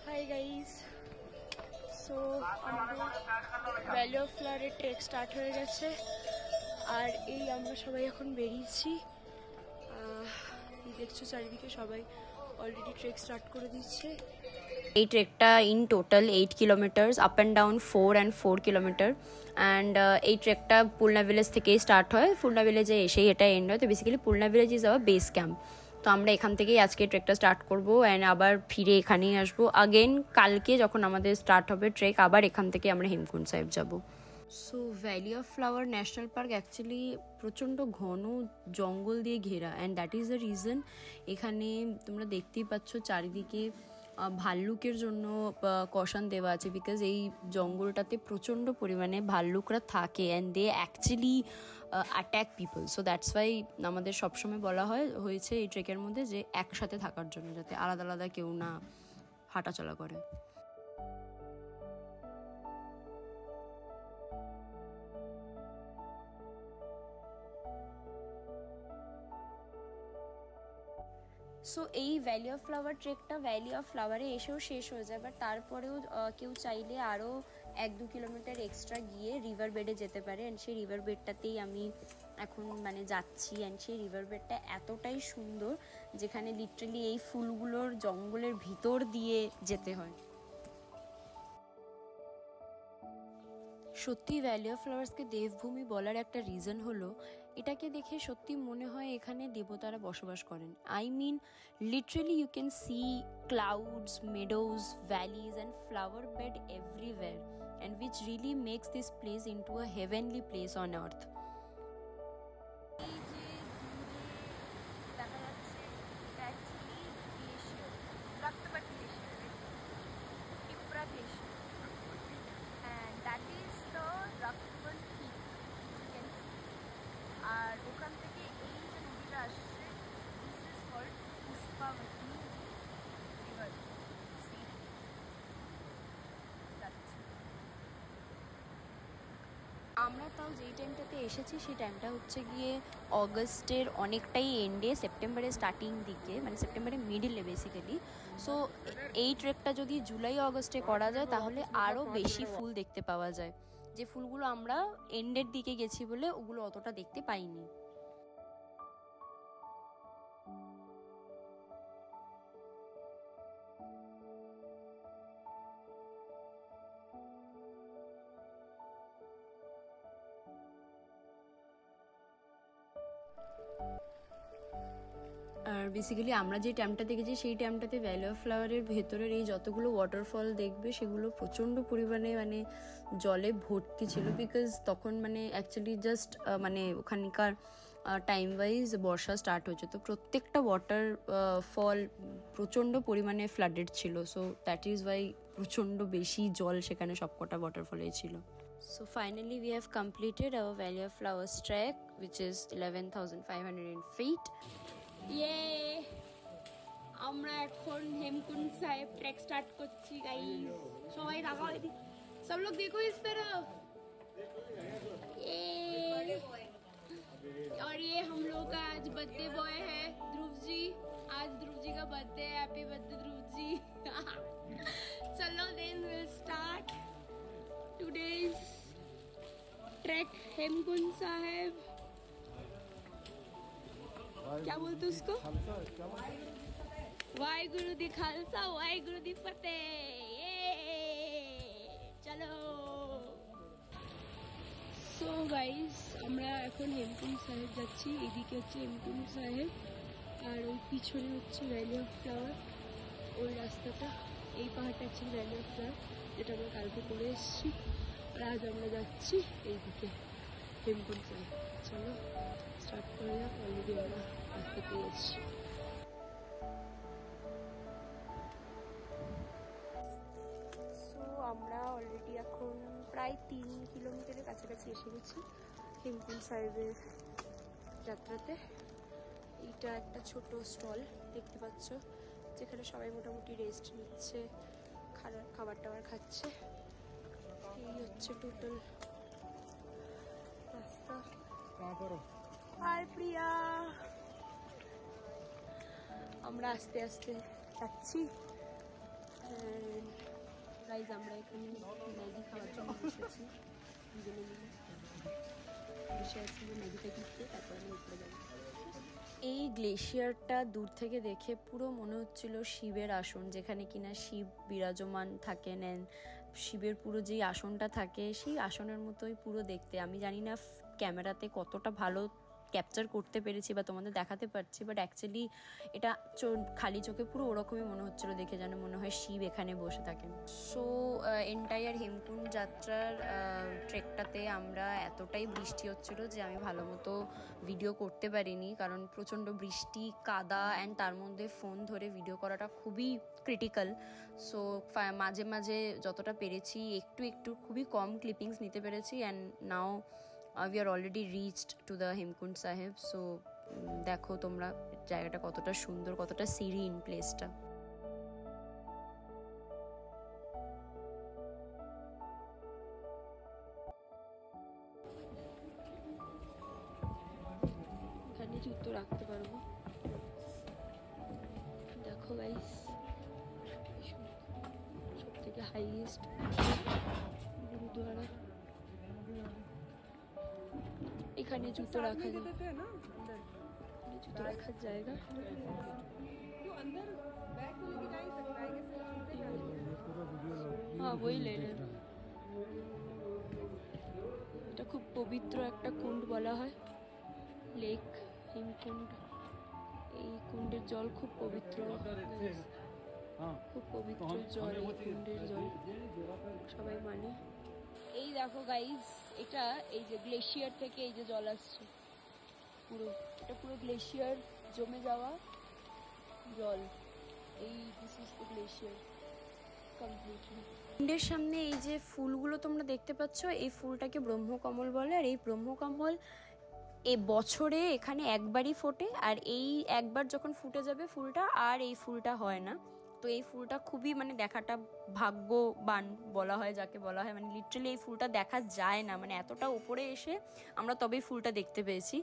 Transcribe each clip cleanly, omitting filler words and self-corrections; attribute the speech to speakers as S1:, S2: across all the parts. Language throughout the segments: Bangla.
S1: হাই গাইস, সো আমাদের ভ্যালি অফ ফ্লাওয়ারের ট্রেক স্টার্ট হয়ে গেছে। আর এই আমরা সবাই এখন বেরিয়েছি। দেখছো চারিদিকে সবাই অলরেডি ট্রেক স্টার্ট করে দিচ্ছে।
S2: এই ট্রেকটা in total 8 kilometres, up and down 4 and 4 kilometre. And এই ট্রেকটা পুলনা ভিলেজ থেকেই স্টার্ট হয়, পুলনা ভিলেজে এসেই এটা এন্ড হয়। তো basically Pulna village is our base camp. তো আমরা এখান থেকেই আজকে ট্রেকটা স্টার্ট করবো অ্যান্ড আবার ফিরে এখানেই আসবো আগেন। কালকে যখন আমাদের স্টার্ট হবে ট্রেক, আবার এখান থেকে আমরা হেমকুন্ড সাহেব যাব। So valley of flower national park actually প্রচণ্ড ঘন জঙ্গল দিয়ে ঘেরা, and that is the reason এখানে তোমরা দেখতেই পাচ্ছ চারিদিকে ভাল্লুকের জন্য কশন দেওয়া আছে, বিকজ এই জঙ্গলটাতে প্রচণ্ড পরিমাণে ভাল্লুকরা থাকে and they actually attack people. So that's why আমাদের সবসময় বলা হয়েছে এই ট্রেকের মধ্যে যে একসাথে থাকার জন্য, যাতে আলাদা আলাদা কেউ না হাঁটাচলা করে। সো এই ভ্যালি অফ ফ্লাওয়ার ট্রেকটা ভ্যালি অফ ফ্লাওয়ারে এসেও শেষ হয়ে যায়, বাট তারপরেও কেউ চাইলে আরও 1-2 কিলোমিটার এক্সট্রা গিয়ে রিভার বেডে যেতে পারে। অ্যান্ড সেই রিভার বেডটাতেই আমি এখন যাচ্ছি। অ্যান্ড সেই রিভার বেডটা এতটাই সুন্দর যেখানে লিটারালি এই ফুলগুলোর জঙ্গলের ভিতর দিয়ে যেতে হয়। সত্যি ভ্যালি অফ ফ্লাওয়ার্সকে দেবভূমি বলার একটা রিজন হলো এটাকে দেখে সত্যি মনে হয় এখানে দেবতারা বসবাস করেন। I mean literally you can see clouds, meadows, valleys and flower bed everywhere, and which really makes this place into a heavenly place on earth.
S1: আর ওখান থেকে এই যে নদীটা আসছে, this is called Pushpavati river.
S2: আমরা তাও যেই টাইমটাতে এসেছি সেই টাইমটা হচ্ছে গিয়ে অগস্টের অনেকটাই এন্ডে, সেপ্টেম্বরের স্টার্টিং দিকে, সেপ্টেম্বরের মিডিলে বেসিক্যালি। সো এই ট্রেকটা যদি জুলাই অগস্টে করা যায় তাহলে আরও বেশি ফুল দেখতে পাওয়া যায়, যে ফুলগুলো আমরা এন্ডের দিকে গেছি বলে ওগুলো অতটা দেখতে পাইনি। আর বেসিক্যালি আমরা যে টাইমটা দেখেছি সেই টাইমটাতে ভ্যালি অফ ফ্লাওয়ারের ভেতরের এই যতগুলো ওয়াটারফল দেখবে সেগুলো প্রচণ্ড পরিমাণে জলে ভর্তি ছিল, বিকজ তখন অ্যাকচুয়ালি জাস্ট ওখানকার টাইম ওয়াইজ বর্ষা স্টার্ট হয়েছে। তো প্রত্যেকটা ওয়াটারফল প্রচণ্ড পরিমাণে ফ্লাডেড ছিল। সো দ্যাট ইজ ওয়াই প্রচণ্ড বেশি জল সেখানে সবকটা ওয়াটারফলেই ছিল। So finally we have completed our Valley of Flowers trek, which is 11,500 feet.
S1: আমরা এখন হেমকুন্ড সাহেব ট্রেক স্টার্ট করছি গাইস। সবাই তাকাও, সব লোग देखो इस तरफ। और ये हम लोग का आज बर्थडे बॉय है ध्रुव जी। आज ध्रुव जी का बर्थडे है, हैप्पी बर्थडे ध्रुव जी। चलो then will start today's track Hemkund Sahib. क्या बोलते उसको? वाहेगुरु दी खालसा वाहेगुरु दी फतेह। चलो। সো গাইস আমরা এখন হেমকুন্ড সাহেব যাচ্ছি। এদিকে হচ্ছে হেমকুন্ড সাহেব আর ওই পিছনে হচ্ছে ভ্যালি অফ ফ্লাওয়ার। ওই রাস্তাটা, এই পাহাড়টা হচ্ছে ভ্যালি অফ ফ্লাওয়ার, যেটা আমরা কালকে করে এসেছি। আর আজ আমরা যাচ্ছি এইদিকে হেমকুন্ড সাহেব। চলো স্টার্ট করে যাক। অলরেডি আমরা রাস্তা পেয়েছি। সো আমরা অলরেডি এখন প্রায় 3 কিলোমিটারের কাছাকাছি এসে গেছি হেমকুন্ড সাহেবের যাত্রাতে। এইটা একটা ছোট স্টল দেখতে পাচ্ছ, যেখানে সবাই মোটামুটি রেস্ট নিচ্ছে, খাবার টাবার খাচ্ছে। এই হচ্ছে টোটাল রাস্তা। হাই প্রিয়া, আমরা আস্তে আস্তে যাচ্ছি। গাইজ আমরা এখানে ম্যাগি খাওয়ার জন্য বসেছি, দুজনে মিলে বসে আছি ম্যাগিটা কিনতে, তারপর আমি উপরে যাবো।
S2: এই গ্লেশিয়ারটা দূর থেকে দেখে পুরো মনে হচ্ছিল শিবের আসন, যেখানে কিনা শিব বিরাজমান থাকেন। শিবের পুরো যেই আসনটা থাকে সেই আসনের মতোই পুরো দেখতে। আমি জানি না ক্যামেরাতে কতটা ভালো ক্যাপচার করতে পেরেছি বা তোমাদের দেখাতে পারছি, বাট অ্যাকচুয়ালি এটা খালি চোখে পুরো ওরকমই মনে হচ্ছিলো দেখে, যেন মনে হয় শিব এখানে বসে থাকেন। সো এন্টায়ার হেমকুণ্ড যাত্রার ট্রেকটাতে আমরা এতটাই বৃষ্টি হচ্ছিলো যে আমি ভালো মতো ভিডিও করতে পারিনি, কারণ প্রচণ্ড বৃষ্টি, কাদা, অ্যান্ড তার মধ্যে ফোন ধরে ভিডিও করাটা খুবই ক্রিটিক্যাল। সো মাঝে মাঝে যতটা পেরেছি একটু একটু খুবই কম ক্লিপিংস নিতে পেরেছি। And now we are already reached to the Hemkund সাহেব। সো দেখো তোমরা জায়গাটা কতটা সুন্দর, কতটা সিরিন প্লেসটা।
S1: এখানে জুতো রাখতে পারবো। দেখো গাইস, সব থেকে হাইয়েস্ট গুরুদ্বারা, এখানে জুতো রাখা যায়, জুতো রাখার জায়গা। হ্যাঁ বই লেনে, এটা খুব পবিত্র একটা কুণ্ড বলা হয়, লেক হেমকুণ্ড। এই কুণ্ডের জল খুব পবিত্র, খুব পবিত্র জল এই কুণ্ডের জল, সবাই মানে। এই দেখো গাইজ, এটা এই যে গ্লেশিয়ার থেকে এই যে জল আসছে পুরো, এটা পুরো গ্লেশিয়ার জমে যাওয়া জল। এই this is the glacier completely.
S2: কুণ্ডের সামনে এই যে ফুলগুলো তোমরা দেখতে পাচ্ছ, এই ফুলটাকে ব্রহ্মকমল বলে। আর এই ব্রহ্মকমল এ বছরে এখানে একবারই ফোটে, আর এই একবার যখন ফুটে যাবে ফুলটা, আর এই ফুলটা হয় না। তো এই ফুলটা খুবই মানে দেখাটা ভাগ্যবান বলা হয় যাকে বলা হয়, মানে লিটারালি এই ফুলটা দেখা যায় না, মানে এতটা উপরে এসে আমরা তবেই ফুলটা দেখতে পেয়েছি।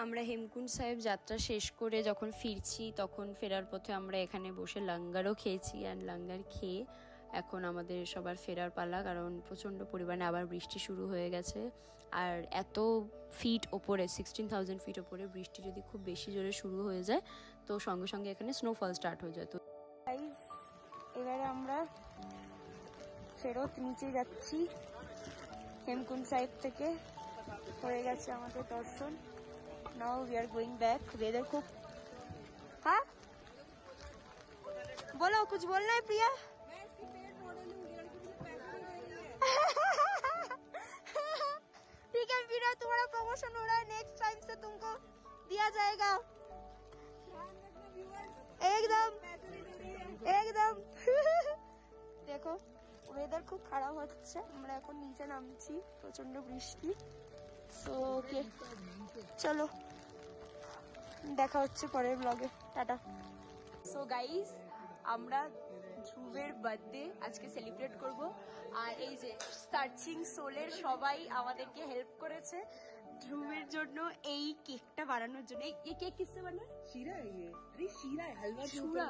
S2: আমরা হেমকুণ্ড সাহেব যাত্রা শেষ করে যখন ফিরছি, তখন ফেরার পথে আমরা এখানে বসে লাঙ্গারও খেয়েছি। অ্যান্ড লাঙ্গার খেয়ে এখন আমাদের সবার ফেরার পালা, কারণ প্রচণ্ড পরিমাণে আবার বৃষ্টি শুরু হয়ে গেছে। আর এত ফিট ওপরে, 16,000 ফিট ওপরে বৃষ্টি যদি খুব বেশি জোরে শুরু হয়ে যায়, তো সঙ্গে সঙ্গে এখানে স্নোফল স্টার্ট হয়ে যায়। তো
S1: এবারে আমরা ফেরত নিচে যাচ্ছি হেমকুণ্ড সাহেব থেকে, হয়ে গেছে আমাদের দর্শন। Now we are going back. Weather खूब, हाँ बोलो, कुछ बोलना है प्रिया? मैं इसकी पेट मॉडल हूँ, लड़की मुझे पैसे नहीं दे रही है। ठीक है प्रिया, तुम्हारा प्रमोशन हो रहा है, नेक्स्ट टाइम से तुमको दिया जाएगा। एकदम एकदम। দেখো ওয়েদার খুব খারাপ হচ্ছে, আমরা এখন নিচে নামছি, প্রচন্ড বৃষ্টি। সো ওকে, চলো দেখা হচ্ছে পরের ব্লগে, টাটা। সো গাইস, আমরা ধ্রুবের বার্থডে আজকে সেলিব্রেট করব, আর এই যে সার্চিং সোলের সবাই আমাদেরকে হেল্প করেছে ধ্রুবের জন্য এই কেকটা বানানোর জন্য। এই কেক কিসसे बना है?
S3: शीरा है ये, अरे शीरा है, हलवा
S1: Shura,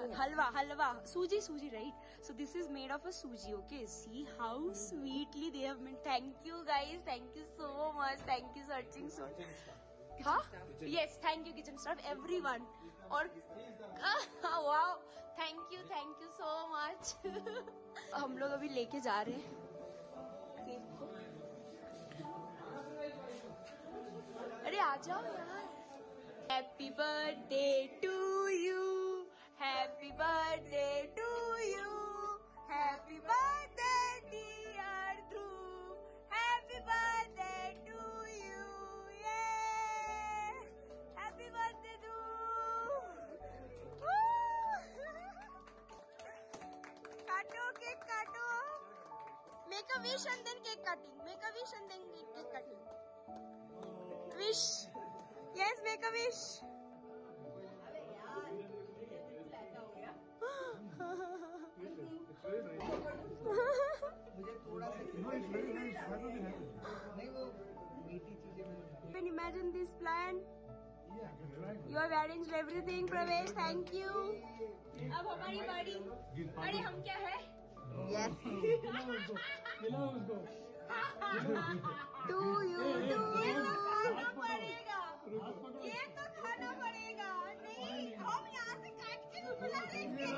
S1: halwa, suji, right? So this is made of a suji, okay? See how sweetly they have made. Thank you guys, thank you so much, thank you Searching Soul. Huh? Yes, thank you kitchen staff, everyone. Or wow, thank you so much. हम लोग अभी लेके जा रहे हैं केक को। अरे आ जाओ यार। Happy birthday to you, happy birthday to you, happy birthday dear Dhruv, happy birthday to you, yeah, happy birthday Dhruv. काटो केक काटो, make a wish and then cake cutting, make a wish and then cake cutting. Wish. Yes, make a wish. You can imagine this plan. You have arranged everything, Pravesh. Thank you. अब हमारी बारी. अरे हम क्या है?
S2: Yes.
S1: Do you? ये तो खाना पड़ेगा. ये तो खाना पड़ेगा. नहीं, हम यहाँ से काट के बुला लेंगे.